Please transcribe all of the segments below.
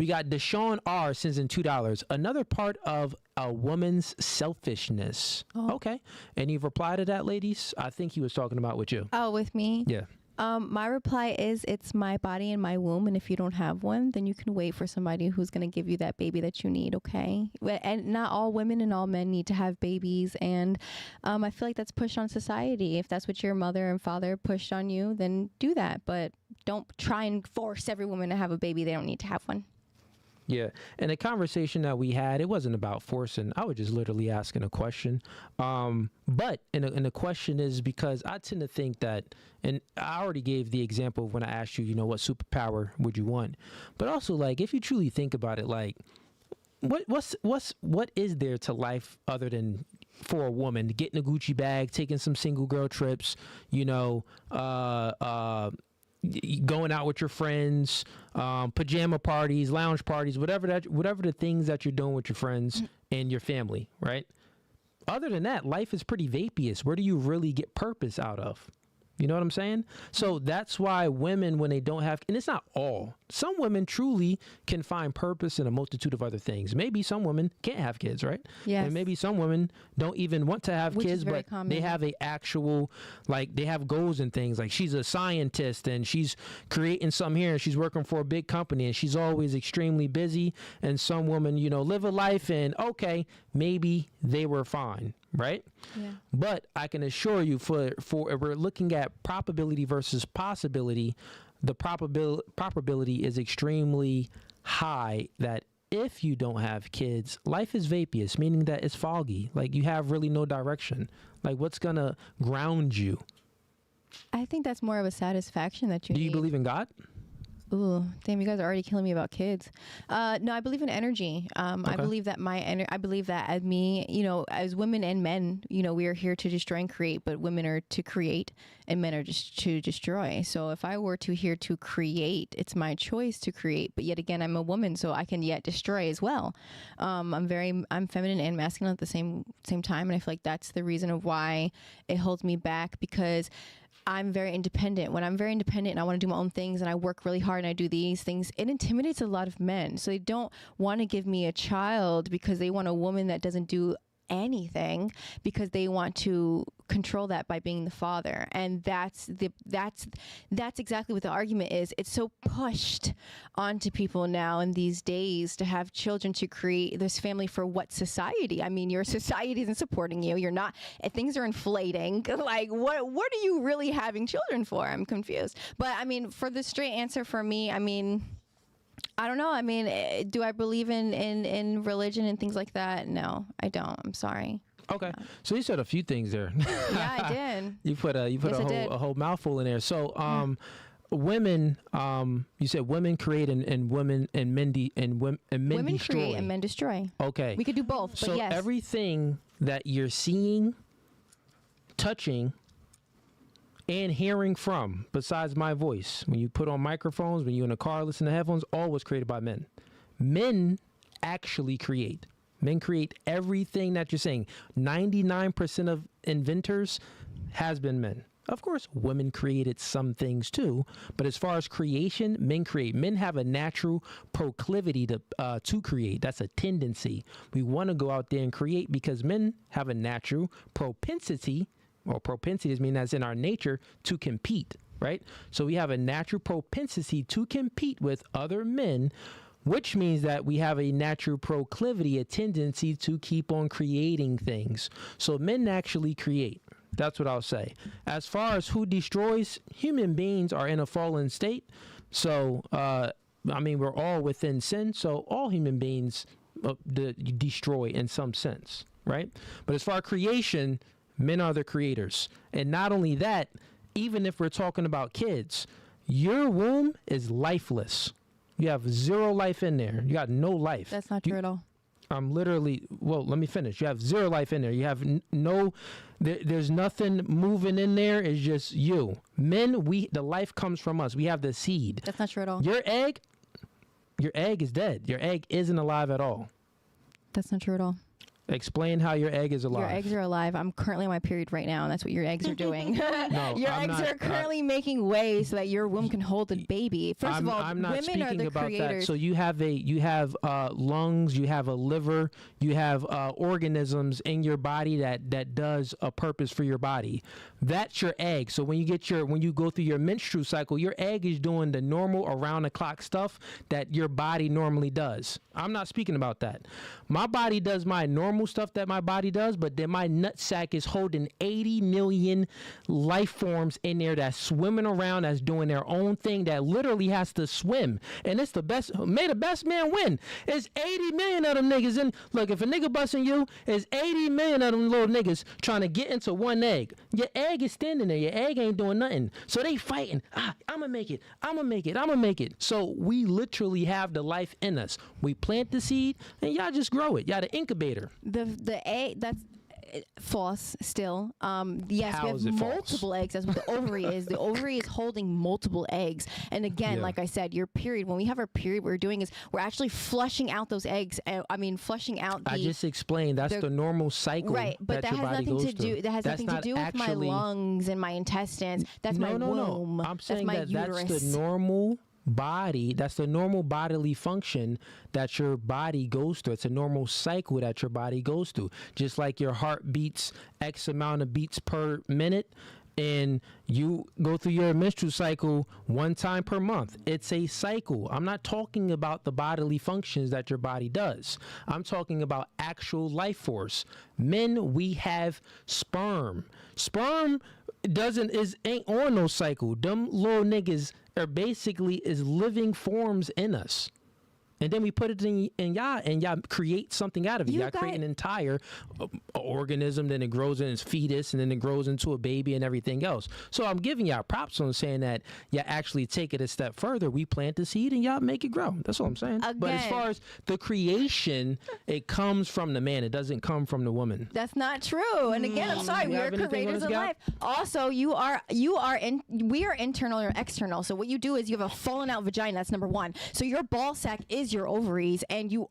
We got Deshaun R sends in $2. Another part of a woman's selfishness. Oh. Okay. Any reply to that, ladies? I think he was talking about with you. Oh, with me? Yeah. My reply is it's my body and my womb. And if you don't have one, then you can wait for somebody who's going to give you that baby that you need. Okay. And not all women and all men need to have babies. And I feel like that's pushed on society. If that's what your mother and father pushed on you, then do that. But don't try and force every woman to have a baby. They don't need to have one. Yeah. And the conversation that we had, it wasn't about forcing. I was just literally asking a question. But the question is because I tend to think that, and I already gave the example of when I asked you, what superpower would you want? But also, like, if you truly think about it, like, what is there to life other than for a woman getting a Gucci bag, taking some single girl trips, going out with your friends, pajama parties, lounge parties, whatever the things that you're doing with your friends and your family, right? Other than that, life is pretty vaporous. Where do you really get purpose out of? You know what I'm saying? So that's why women, when they don't have, and it's not all, some women truly can find purpose in a multitude of other things. Maybe some women can't have kids, right? Yes. And maybe some women don't even want to have kids, but common. They have a actual, like, they have goals and things. Like, she's a scientist and she's creating something here and she's working for a big company and she's always extremely busy. And some women, live a life and, okay, maybe they were fine. Right? Yeah. But I can assure you, for if we're looking at probability versus possibility, the probability is extremely high that if you don't have kids, life is vaporous, meaning that it's foggy. Like, you have really no direction. Like, what's gonna ground you? I think that's more of a satisfaction that you need. Do you believe in God? Ooh, damn, you guys are already killing me about kids. No, I believe in energy. Okay. I believe that I believe that as me, as women and men, we are here to destroy and create, but women are to create and men are just to destroy. So if I were here to create, it's my choice to create. But yet again, I'm a woman, so I can yet destroy as well. I'm feminine and masculine at the same time. And I feel like that's the reason of why it holds me back, because I'm very independent. When I'm very independent and I want to do my own things and I work really hard and I do these things, it intimidates a lot of men. So they don't want to give me a child because they want a woman that doesn't do anything, because they want to control that by being the father. And that's exactly what the argument is. It's so pushed onto people now in these days to have children, to create this family for what society? I mean, your society isn't supporting you. You're not, things are inflating. Like, what are you really having children for? I'm confused. But I mean, for the straight answer for me, I mean, I don't know. I mean, do I believe in religion and things like that? No, I don't. I'm sorry. Okay. So you said a few things there. Yeah, I did. You put a whole mouthful in there. So, women, you said women create and women and men women destroy. Create and men destroy. Okay. We could do both, but so yes. Everything that you're seeing, touching, and hearing from, besides my voice, when you put on microphones, when you're in a car, listen to headphones, all was created by men. Men actually create. Men create everything that you're saying. 99% of inventors has been men. Of course, women created some things too, but as far as creation, men create. Men have a natural proclivity to create. That's a tendency. We want to go out there and create because men have a natural propensity. Well, propensity means that's in our nature to compete, right? So we have a natural propensity to compete with other men, which means that we have a natural proclivity, a tendency to keep on creating things. So men actually create. That's what I'll say. As far as who destroys, human beings are in a fallen state. So, we're all within sin. So all human beings destroy in some sense, right? But as far as creation, men are the creators. And not only that, even if we're talking about kids, your womb is lifeless. You have zero life in there. You got no life. That's not true at all. I'm literally, well, let me finish. You have zero life in there. You have there's nothing moving in there. It's just you. Men, the life comes from us. We have the seed. That's not true at all. Your egg is dead. Your egg isn't alive at all. That's not true at all. Explain how your egg is alive. Your eggs are alive. I'm currently on my period right now, and that's what your eggs are doing. No, your eggs are currently making way so that your womb can hold a baby. First of all, I'm not women are speaking the about creators. that. So you have lungs, you have a liver, you have organisms in your body that does a purpose for your body. That's your egg. So when you go through your menstrual cycle, your egg is doing the normal around the clock stuff that your body normally does. I'm not speaking about that. My body does my normal stuff that my body does, but then my nutsack is holding 80 million life forms in there that's swimming around, that's doing their own thing, that literally has to swim. And it's the best. May the best man win. It's 80 million of them niggas. And look, if a nigga busting you, it's 80 million of them little niggas trying to get into one egg. Your egg is standing there. Your egg ain't doing nothing. So they fighting. I'ma make it. I'ma make it. I'ma make it. So we literally have the life in us. We plant the seed, and y'all just grow it. Y'all the incubator. The egg, that's false still. Yes, How we is have it multiple false? eggs. That's what the ovary is. The ovary is holding multiple eggs. And again, Yeah. like I said, your period, when we have our period, what we're doing is we're actually flushing out those eggs. Flushing out the... I just explained that's the normal cycle. Right, but that your has body nothing goes to do. through. That has That's nothing to do with my lungs and my intestines. That's my womb. No. I'm saying that's my uterus. that's the normal body. That's the normal bodily function that your body goes through. It's a normal cycle that your body goes through. Just like your heart beats X amount of beats per minute, and you go through your menstrual cycle one time per month. It's a cycle. I'm not talking about the bodily functions that your body does. I'm talking about actual life force. Men, we have sperm. Sperm ain't on no cycle. Them little niggas are basically is living forms in us. And then we put it in y'all, and y'all create something out of it. Y'all create an entire organism, then it grows in its fetus, and then it grows into a baby and everything else. So I'm giving y'all props on saying that y'all actually take it a step further. We plant the seed, and y'all make it grow. That's what I'm saying. Again. But as far as the creation, it comes from the man. It doesn't come from the woman. That's not true. And again, I'm sorry, we are creators of life. Also, we are internal or external. So what you do is you have a fallen out vagina. That's number one. So your ball sack is your ovaries, and you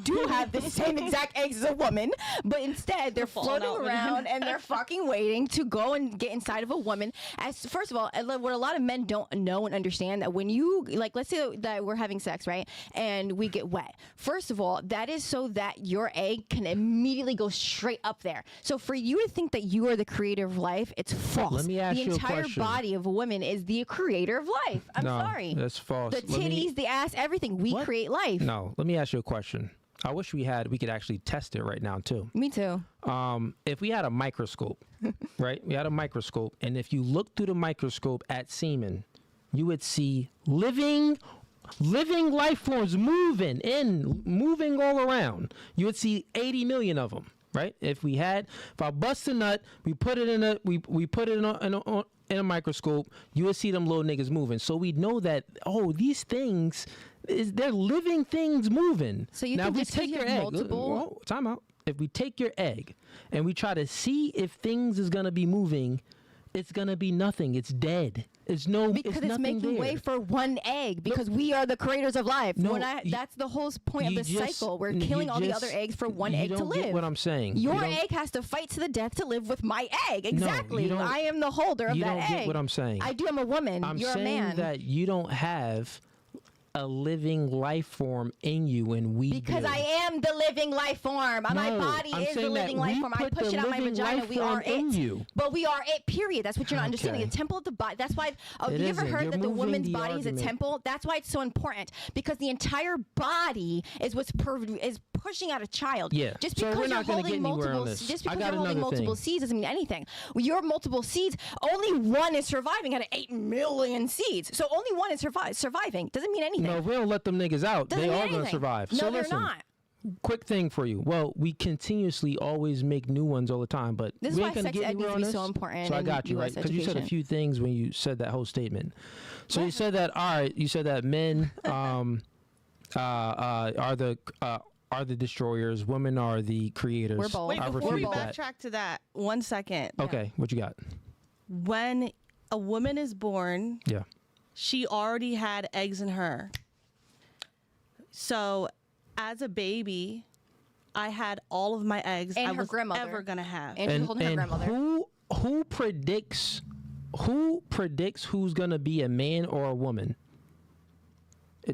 do have the same exact eggs as a woman, but instead they're floating around and they're fucking waiting to go and get inside of a woman. As first of all, what a lot of men don't know and understand, that when you, like, let's say that we're having sex, right, and we get wet. First of all, that is so that your egg can immediately go straight up there. So for you to think that you are the creator of life, it's false. Let me ask you a question. The entire body of a woman is the creator of life. I'm sorry. That's false. The titties, the ass, everything. We create life. No, let me ask you a question. I wish we could actually test it right now too. Me too. If we had a microscope, right? We had a microscope, and if you look through the microscope at semen, you would see living life forms moving all around. You would see 80 million of them, right? If I bust a nut, we put it in a microscope, you would see them little niggas moving. So we know that, these things, they're living things moving. So you now, think if we just take your egg, multiple... time out. If we take your egg and we try to see if things is gonna be moving, it's gonna be nothing. It's dead. Because it's making way for one egg, because we are the creators of life. No, that's the whole point of the cycle. We're killing all the other eggs for one egg to live. You don't get what I'm saying. Your egg has to fight to the death to live with my egg. Exactly. No, I am the holder of that egg. You don't get what I'm saying. I do. I'm a woman. You're a man. I'm saying that you don't have a living life form in you, and we because do. I am the living life form. My body is the living life form. I push it out my vagina. We are it. But we are it, period. That's what you're not understanding. The temple of the body. That's why. Have you ever heard that the woman's body is a temple? That's why it's so important, because the entire body is what's is pushing out a child. Yeah. Just because you're holding multiple seeds doesn't mean anything. Your multiple seeds, only one is surviving out of 8 million seeds. So only one is surviving. Doesn't mean anything. No, if we don't let them niggas out, they are going to survive. No, so they're listen, not. Quick thing for you. Well, we continuously always make new ones all the time, but this is we why ain't gonna sex get ed needs anywhere to on be this. so important. So I got you, right? Because you said a few things when you said that whole statement. So you said that, all right, you said that men are the destroyers, women are the creators. We're both. Wait, before we backtrack to that, 1 second. Okay, what you got? When a woman is born, she already had eggs in her. So as a baby, I had all of my eggs And I her was grandmother. ever gonna have. And she's holding her grandmother. who predicts who's gonna be a man or a woman?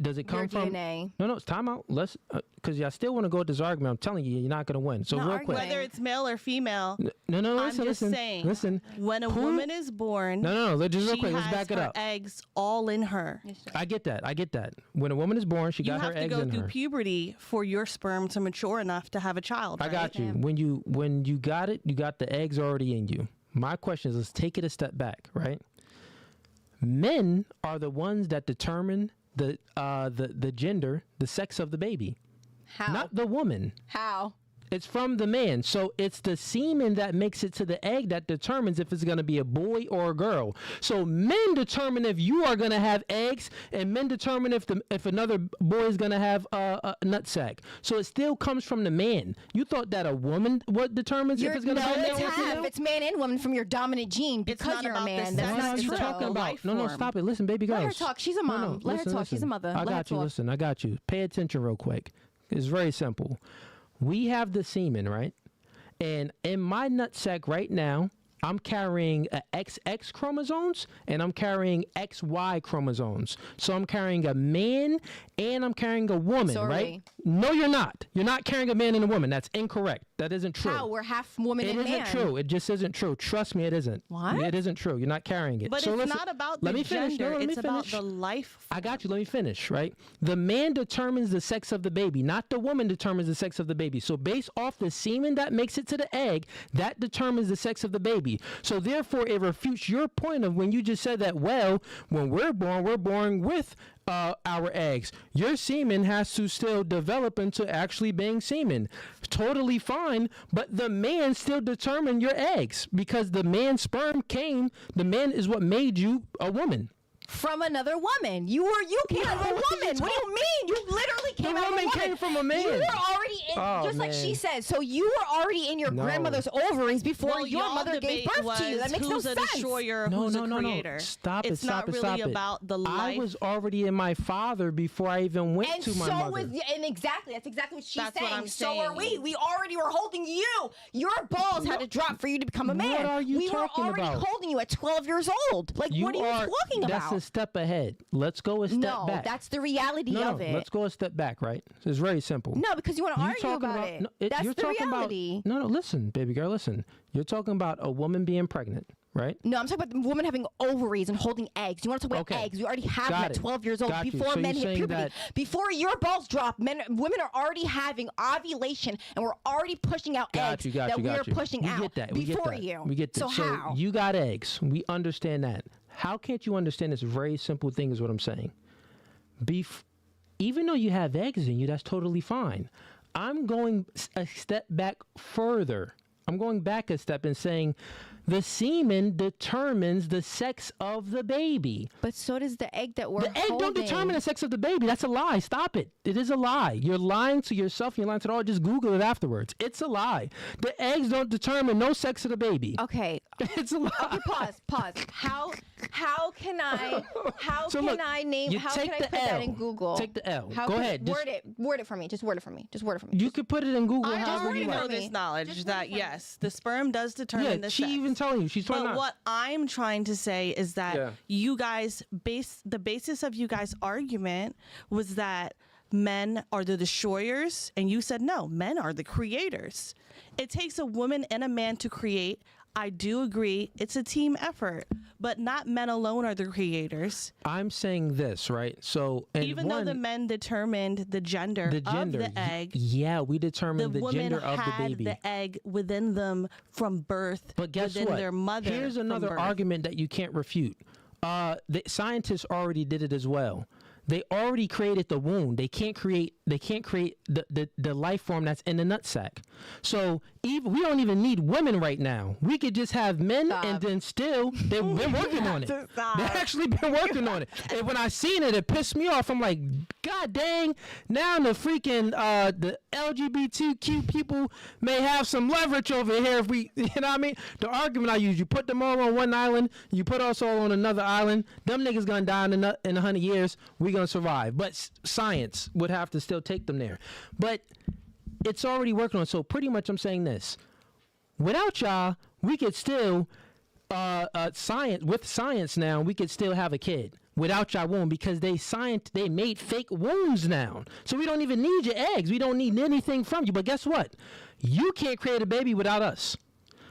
Does it come Your from DNA. No, it's time out. Let's because y'all still want to go with this argument. I'm telling you, you're not gonna win. So Not real arguing. quick, Whether it's male or female, no, I'm just saying. Listen, when a woman is born, no. Let's just real she quick. Let's has back it her up. eggs all in her. I get that. When a woman is born, she You got her have to eggs go in through her. puberty for your sperm to mature enough to have a child. I Right? got you. Yeah. When you got it, you got the eggs already in you. My question is, let's take it a step back, right? Men are the ones that determine the gender, the sex of the baby, How? not the woman. How? It's from the man. So it's the semen that makes it to the egg that determines if it's going to be a boy or a girl. So men determine if you are going to have eggs, and men determine if another boy is going to have a nutsack. So it still comes from the man. You thought that a woman what determines if it's going to be a male or female? It's man and woman from your dominant gene It's because not you're a about the man. sex. That's What not are you true. talking about? Life No, form. stop it. Listen, baby girls. Let her talk. She's a mom. Let her talk. She's a mother. I Let her got you. talk. Listen, I got you. Pay attention real quick. It's very simple. We have the semen, right? And in my nutsack right now, I'm carrying a XX chromosomes and I'm carrying XY chromosomes. So I'm carrying a man and I'm carrying a woman, So are right? No, you're not. You're not carrying a man and a woman. That's incorrect. That isn't true. How? We're half woman It and man. isn't true. It just isn't true. Trust me, it isn't. What? It isn't true. You're not carrying it. But So it's listen, not about let the me finish. gender. No, let me It's about finish. the life. I got you. Let me finish, right? The man determines the sex of the baby, not the woman determines the sex of the baby. So based off the semen that makes it to the egg, that determines the sex of the baby. So therefore, it refutes your point of when you just said that, well, when we're born with our eggs. Your semen has to still develop into actually being semen. Totally fine, but the man still determined your eggs because the man's sperm the man is what made you a woman. From another woman. You came out of a woman. What do you mean? You literally came out of a woman. woman came from a man. You were already in, just like she said. So you were already in your grandmother's ovaries before your mother gave birth to you. That makes no who's sense. a destroyer, who's a creator. No. Stop it, It's stop not it, really stop it. about the life. I was already in my father before I even went And to my so mother. and exactly, that's exactly what she's That's saying. what I'm So are we. saying. We already were holding you. Your balls had to drop for you to become a man. What are you we talking were already about? holding you at 12 years old. Like, what are you talking about? That's a step ahead. Let's go a step back. That's the reality of it. Let's go a step back, right? It's very simple. No, because you want to You argue talking about it. No, That's you're the talking reality. About, no, listen, baby girl, listen. You're talking about a woman being pregnant, right? No, I'm talking about the woman having ovaries and holding eggs. You want to talk about Okay. eggs? You already have Got them at it. 12 years old Got you. before So men you're hit saying puberty. that- Before your balls drop, women are already having ovulation, and we're already pushing out eggs that we are pushing we out get that. before we get that. you. We get that. So how? You got eggs. We understand that. How can't you understand this very simple thing is what I'm saying. Even though you have eggs in you, that's totally fine. I'm going a step back further. I'm going back a step and saying the semen determines the sex of the baby. But so does the egg that we're The egg don't holding. determine the sex of the baby. That's a lie. Stop it. It is a lie. You're lying to yourself. You're lying to the all. Just Google it afterwards. It's a lie. The eggs don't determine no sex of the baby. Okay. It's a lie. Okay, pause. How can I So look, name you how take can I the put that L. in Google? Take the L. How Go can- ahead. Word it for me. Just word it for me. You could put it in Google. I however already you know like. this knowledge that yes, the sperm does determine Yeah, the she sex. even telling you. She's But 29. what I'm trying to say is that Yeah. you guys the basis of you guys' argument was that men are the destroyers, and you said no, men are the creators. It takes a woman and a man to create. I do agree, it's a team effort, but not men alone are the creators. I'm saying this, right? So, and Even though the men determined the gender of the egg, yeah, we determined the woman gender of the had baby. the egg within them from birth, But guess within what? their mother. Here's from another birth. argument that you can't refute. The scientists already did it as well. They already created the womb. They can't create the life form that's in the nutsack. So we don't even need women right now. We could just have men, and then still they've been working on it. They've actually been working on it. And when I seen it, it pissed me off. I'm like, God dang! Now the freaking the LGBTQ people may have some leverage over here. If we, you know what I mean? The argument I use: you put them all on one island, you put us all on another island. Them niggas gonna die in 100 years. We gonna survive. But science would have to still take them there. But It's already working on. So pretty much I'm saying this. Without y'all, we could still science now, we could still have a kid without y'all womb, because they made fake wombs now. So we don't even need your eggs. We don't need anything from you. But guess what? You can't create a baby without us.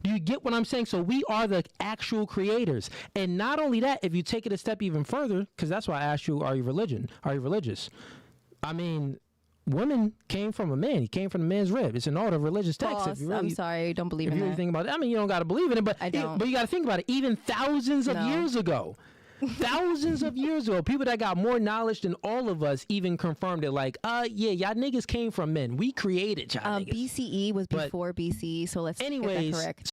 Do you get what I'm saying? So we are the actual creators. And not only that, if you take it a step even further, because that's why I asked you, are you religious? I mean, woman came from a man. He came from a man's rib. It's in all the religious texts. False. I'm sorry, I don't believe in that. If you really think about it, I mean, you don't got to believe in it, but I don't. But you got to think about it. Even thousands of years ago, people that got more knowledge than all of us even confirmed it. Like, yeah, y'all niggas came from men. We created y'all niggas. BCE was before BC, so let's get that correct.